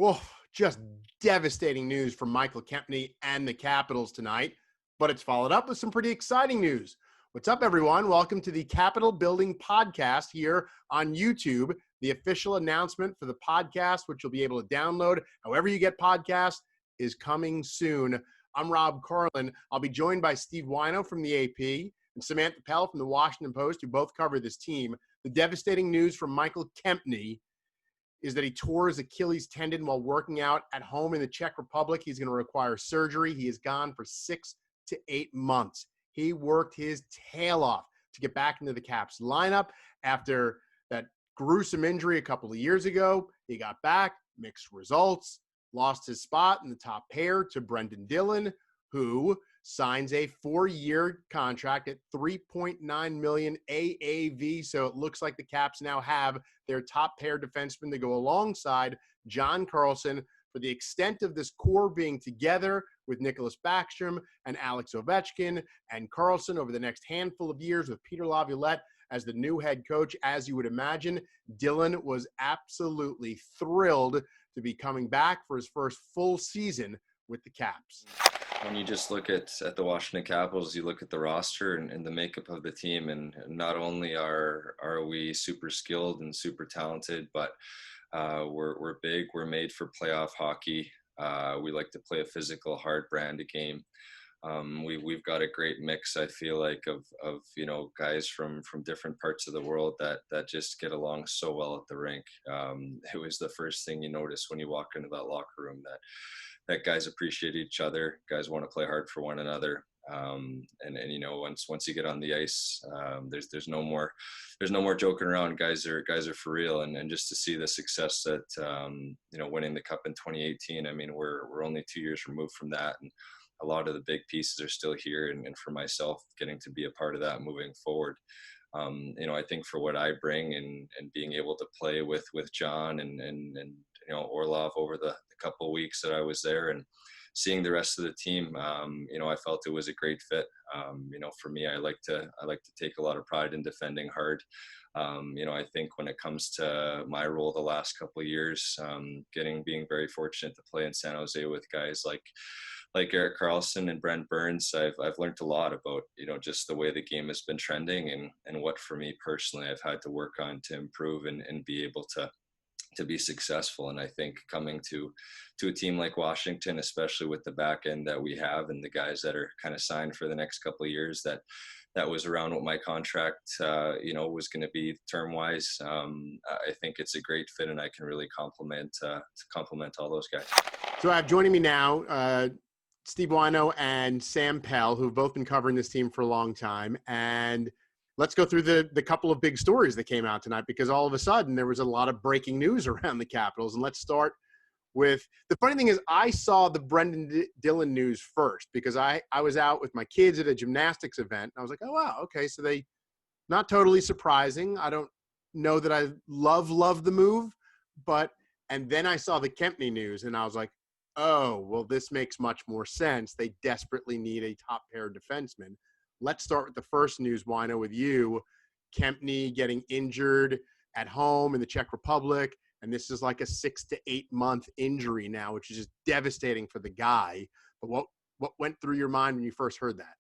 Well, just devastating news from Michal Kempny and the Capitals tonight, but it's followed up with some pretty exciting news. What's up, everyone? Welcome to the Capitol Building Podcast here on YouTube. The official announcement for the podcast, which you'll be able to download however you get podcasts, is coming soon. I'm Rob Carlin. I'll be joined by Steve Whyno from the AP and Samantha Pell from the Washington Post, who both cover this team. The devastating news from Michal Kempny is that he tore his Achilles tendon while working out at home in the Czech Republic. He's going to require surgery. He is gone for 6 to 8 months. He worked his tail off to get back into the Caps lineup after that gruesome injury a couple of years ago. He got back, mixed results, lost his spot in the top pair to Dillon, who signs a 4-year contract at $3.9 million AAV. So it looks like the Caps now have their top pair defensemen to go alongside John Carlson for the extent of this core being together with Nicholas Backstrom and Alex Ovechkin and Carlson over the next handful of years with Peter Laviolette as the new head coach. As you would imagine, Dillon was absolutely thrilled to be coming back for his first full season with the Caps. When you just look at the Washington Capitals, you look at the roster and the makeup of the team, and not only are we super skilled and super talented, but we're big. We're made for playoff hockey. We like to play a physical, hard brand of game. We've got a great mix, I feel like, of guys from different parts of the world that just get along so well at the rink. It was the first thing you notice when you walk into that locker room, that guys appreciate each other, guys want to play hard for one another. And once you get on the ice, there's no more joking around. Guys are for real. And just to see the success that, winning the cup in 2018, I mean, we're only 2 years removed from that. And a lot of the big pieces are still here. And for myself, getting to be a part of that moving forward. I think for what I bring and being able to play with John and Orlov over the couple of weeks that I was there and seeing the rest of the team, I felt it was a great fit. For me, I like to take a lot of pride in defending hard. I think when it comes to my role the last couple of years, being very fortunate to play in San Jose with guys like Erik Karlsson and Brent Burns, I've learned a lot about, just the way the game has been trending and what for me personally I've had to work on to improve and be able to be successful. And I think coming to a team like Washington, especially with the back end that we have and the guys that are kind of signed for the next couple of years, that was around what my contract, was going to be term wise. I think it's a great fit and I can really compliment all those guys. So I have joining me now, Steve Whyno and Sam Pell, who've both been covering this team for a long time. And let's go through the couple of big stories that came out tonight, because all of a sudden there was a lot of breaking news around the Capitals. And let's start with – the funny thing is I saw the Brendan Dillon news first because I was out with my kids at a gymnastics event. And I was like, oh, wow, okay, so they – not totally surprising. I don't know that I love the move, but – and then I saw the Kempny news and I was like, oh, well, this makes much more sense. They desperately need a top pair defenseman. Let's start with the first news, Whyno, with you. Kempny getting injured at home in the Czech Republic, and this is like a 6 to 8 month injury now, which is just devastating for the guy. But what went through your mind when you first heard that?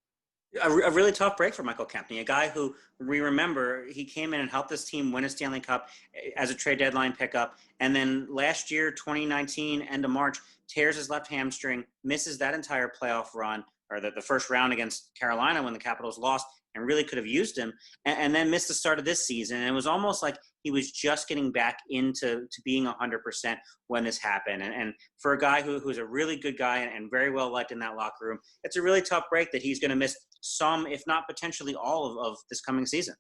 A really tough break for Michal Kempny, a guy who we remember he came in and helped this team win a Stanley Cup as a trade deadline pickup. And then last year, 2019, end of March, tears his left hamstring, misses that entire playoff run, or the first round against Carolina when the Capitals lost, and really could have used him, and then missed the start of this season. And it was almost like he was just getting back into being 100% when this happened. And for a guy who's a really good guy and very well liked in that locker room, it's a really tough break that he's going to miss some, if not potentially all of this coming season.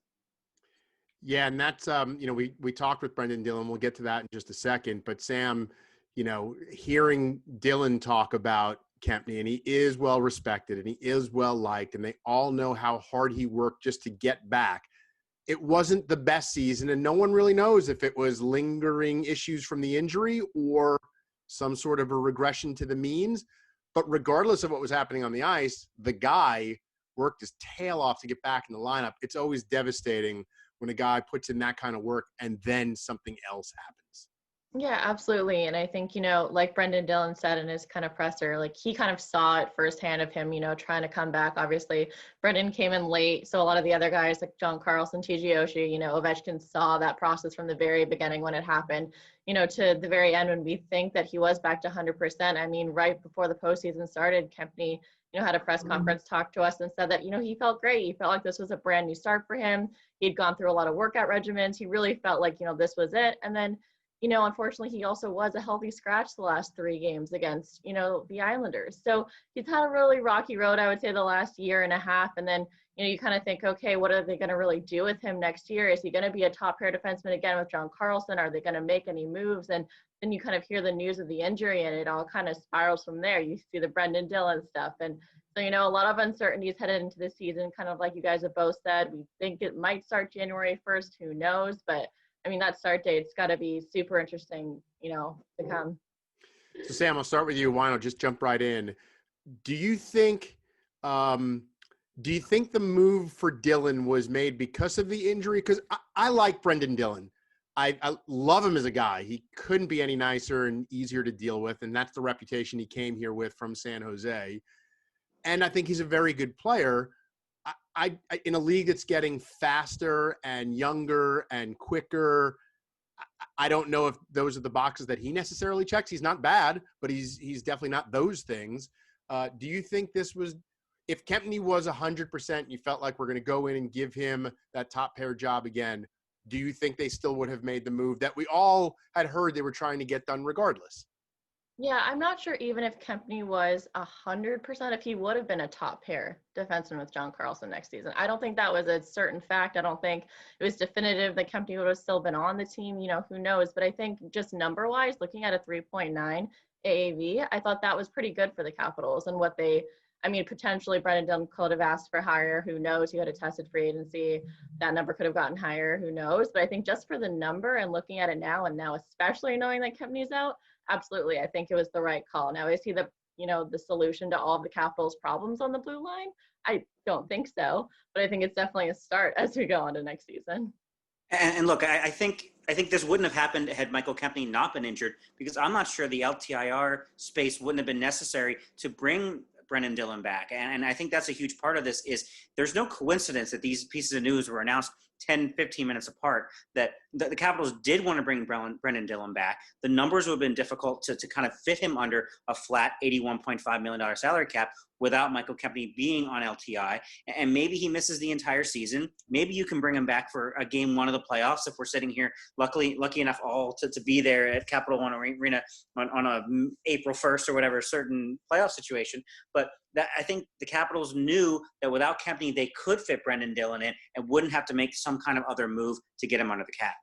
Yeah, and that's we talked with Brendan Dillon. We'll get to that in just a second. But Sam, hearing Dillon talk about Kempny, and he is well respected and he is well liked, and they all know how hard he worked just to get back. It wasn't the best season, and no one really knows if it was lingering issues from the injury or some sort of a regression to the means. But regardless of what was happening on the ice, the guy worked his tail off to get back in the lineup. It's always devastating when a guy puts in that kind of work and then something else happens. Yeah, absolutely. And I think, like Brendan Dillon said in his kind of presser, like he kind of saw it firsthand of him, trying to come back. Obviously, Brendan came in late. So a lot of the other guys like John Carlson, TG Oshie, Ovechkin saw that process from the very beginning when it happened, to the very end when we think that he was back to 100%. I mean, right before the postseason started, Kempny, had a press conference, talked to us and said that, he felt great. He felt like this was a brand new start for him. He'd gone through a lot of workout regimens. He really felt like, this was it. And then, unfortunately, he also was a healthy scratch the last 3 games against, the Islanders. So he's had a really rocky road, I would say, the last year and a half. And then, you kind of think, okay, what are they going to really do with him next year? Is he going to be a top pair defenseman again with John Carlson? Are they going to make any moves? And then you kind of hear the news of the injury and it all kind of spirals from there. You see the Brendan Dillon stuff. And so, a lot of uncertainties headed into the season, kind of like you guys have both said. We think it might start January 1st. Who knows? But I mean, that start date's got to be super interesting, to come. So, Sam, I'll start with you. Whyno, just jump right in. Do you think the move for Dillon was made because of the injury? Because I like Brendan Dillon. I love him as a guy. He couldn't be any nicer and easier to deal with, and that's the reputation he came here with from San Jose. And I think he's a very good player. I in a league that's getting faster and younger and quicker, I don't know if those are the boxes that he necessarily checks. He's not bad, but he's definitely not those things. Do you think this was, if Kempny was 100% and you felt like we're going to go in and give him that top pair job again, do you think they still would have made the move that we all had heard they were trying to get done regardless? Yeah, I'm not sure even if Kempny was 100%, if he would have been a top pair defenseman with John Carlson next season. I don't think that was a certain fact. I don't think it was definitive that Kempny would have still been on the team. Who knows? But I think just number-wise, looking at a 3.9 AAV, I thought that was pretty good for the Capitals and what they, potentially Brendan Dillon could have asked for higher. Who knows? He had a tested free agency. That number could have gotten higher. Who knows? But I think just for the number and looking at it now, and now especially knowing that Kempny's out, absolutely, I think it was the right call. Now, is he the solution to all of the Capitals' problems on the blue line? I don't think so, but I think it's definitely a start as we go on to next season. And look, I think this wouldn't have happened had Michal Kempny not been injured, because I'm not sure the LTIR space wouldn't have been necessary to bring Brendan Dillon back. And I think that's a huge part of this. Is there's no coincidence that these pieces of news were announced 10, 15 minutes apart, that the Capitals did want to bring Brendan Dillon back. The numbers would have been difficult to kind of fit him under a flat $81.5 million salary cap without Michal Kempny being on LTI. And maybe he misses the entire season. Maybe you can bring him back for a game 1 of the playoffs if we're sitting here lucky enough all to be there at Capital One Arena on a April 1st or whatever certain playoff situation. But that, I think the Capitals knew that without Kempny, they could fit Brendan Dillon in and wouldn't have to make some kind of other move to get him under the cap.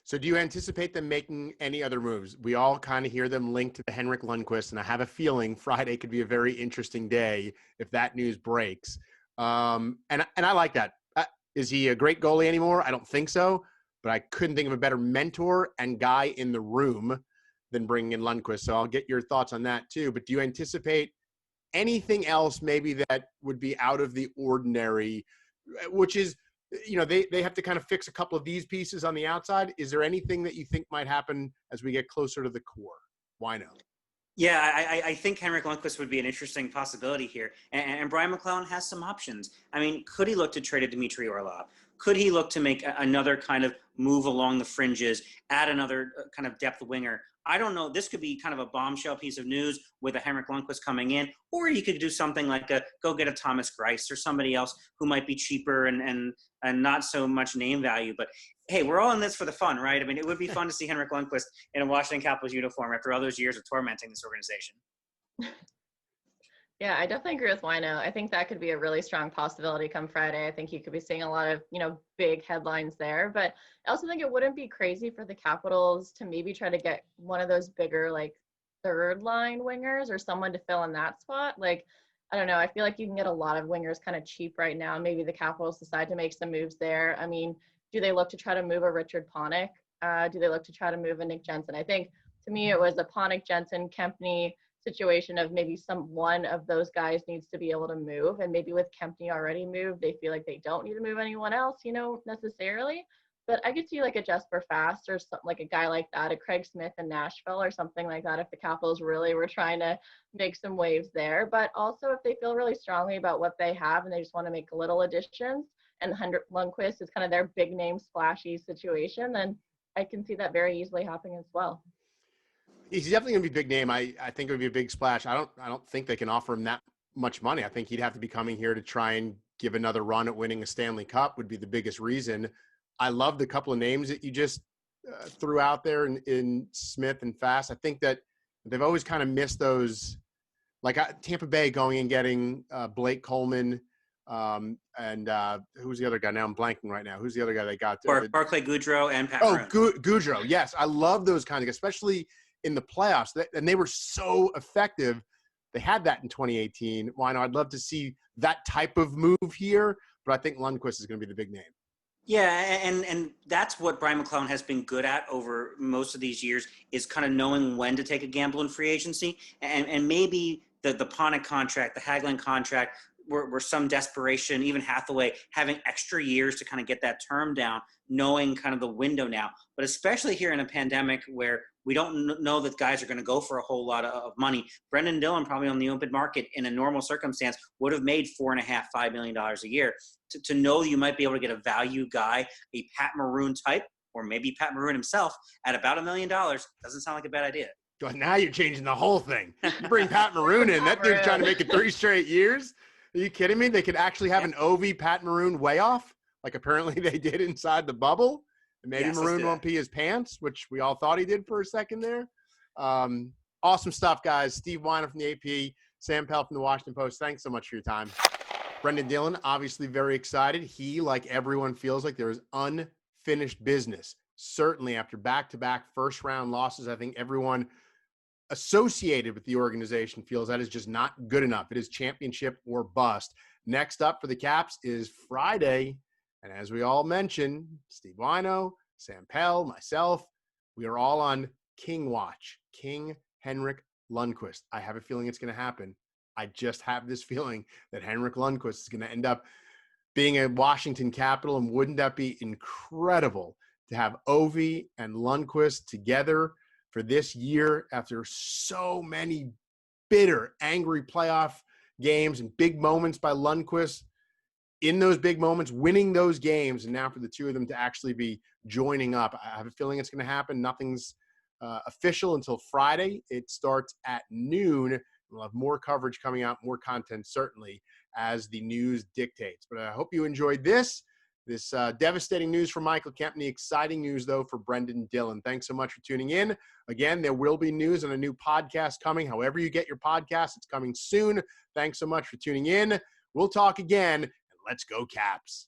So do you anticipate them making any other moves? We all kind of hear them linked to the Henrik Lundqvist, and I have a feeling Friday could be a very interesting day if that news breaks. And I like that. Is he a great goalie anymore? I don't think so, but I couldn't think of a better mentor and guy in the room than bringing in Lundqvist. So I'll get your thoughts on that too. But do you anticipate anything else maybe that would be out of the ordinary, which is, they have to kind of fix a couple of these pieces on the outside. Is there anything that you think might happen as we get closer to the core? Why no? Yeah, I think Henrik Lundqvist would be an interesting possibility here. And Brian McClellan has some options. Could he look to trade a Dmitry Orlov? Could he look to make another kind of move along the fringes, add another kind of depth winger? I don't know. This could be kind of a bombshell piece of news with a Henrik Lundqvist coming in, or you could do something like go get a Thomas Greiss or somebody else who might be cheaper and not so much name value. But hey, we're all in this for the fun, right? It would be fun to see Henrik Lundqvist in a Washington Capitals uniform after all those years of tormenting this organization. Yeah, I definitely agree with Whyno. I think that could be a really strong possibility come Friday. I think you could be seeing a lot of, big headlines there. But I also think it wouldn't be crazy for the Capitals to maybe try to get one of those bigger, like, third line wingers or someone to fill in that spot. Like, I don't know. I feel like you can get a lot of wingers kind of cheap right now. Maybe the Capitals decide to make some moves there. Do they look to try to move a Richard Panik? Do they look to try to move a Nick Jensen? I think, to me, it was a Panik, Jensen, Kempny situation of maybe one of those guys needs to be able to move, and maybe with Kempny already moved, they feel like they don't need to move anyone else, necessarily. But I could see like a Jesper Fast or something like a guy like that, a Craig Smith in Nashville or something like that if the Capitals really were trying to make some waves there. But also if they feel really strongly about what they have and they just want to make little additions and Henrik Lundqvist is kind of their big name splashy situation, then I can see that very easily happening as well. He's definitely going to be a big name. I think it would be a big splash. I don't think they can offer him that much money. I think he'd have to be coming here to try and give another run at winning a Stanley Cup would be the biggest reason. I love the couple of names that you just threw out there in Smith and Fast. I think that they've always kind of missed those, like Tampa Bay going and getting Blake Coleman and who's the other guy? Now I'm blanking right now. Who's the other guy they got? Barclay Goodrow and Pat Maroon. Goodrow. Yes, I love those kinds of, especially in the playoffs. And they were so effective. They had that in 2018. Whyno, I'd love to see that type of move here, but I think Lundqvist is going to be the big name. Yeah, and that's what Brian McClellan has been good at over most of these years is kind of knowing when to take a gamble in free agency. And maybe the Panik contract, the Hagelin contract, were some desperation, even Hathaway having extra years to kind of get that term down, knowing kind of the window now. But especially here in a pandemic where we don't know that guys are going to go for a whole lot of money. Brendan Dillon probably on the open market in a normal circumstance would have made $4.5–5 million a year. To know you might be able to get a value guy, a Pat Maroon type, or maybe Pat Maroon himself at about $1 million doesn't sound like a bad idea. Now you're changing the whole thing. You bring Pat Maroon in. That dude's trying to make it 3 straight years. Are you kidding me? They could actually have an OV Pat Maroon way off, like apparently they did inside the bubble. And maybe Maroon won't pee his pants, which we all thought he did for a second there. Awesome stuff, guys. Steve Whyno from the AP, Sam Pell from the Washington Post. Thanks so much for your time. Brendan Dillon, obviously very excited. He, like everyone, feels like there is unfinished business. Certainly after back-to-back first-round losses, I think everyone associated with the organization feels that is just not good enough. It is championship or bust. Next up for the Caps is Friday. And as we all mentioned, Steve Whyno, Sam Pell, myself, we are all on King Watch. King Henrik Lundqvist. I have a feeling it's going to happen. I just have this feeling that Henrik Lundqvist is going to end up being a Washington Capital. And wouldn't that be incredible to have Ovi and Lundqvist together for this year after so many bitter, angry playoff games and big moments by Lundqvist? In those big moments, winning those games, and now for the two of them to actually be joining up. I have a feeling it's going to happen. Nothing's official until Friday. It starts at noon. We'll have more coverage coming out, more content certainly as the news dictates. But I hope you enjoyed this devastating news for Michal Kempny. Exciting news, though, for Brendan Dillon. Thanks so much for tuning in. Again, there will be news on a new podcast coming. However you get your podcast, it's coming soon. Thanks so much for tuning in. We'll talk again. Let's go Caps.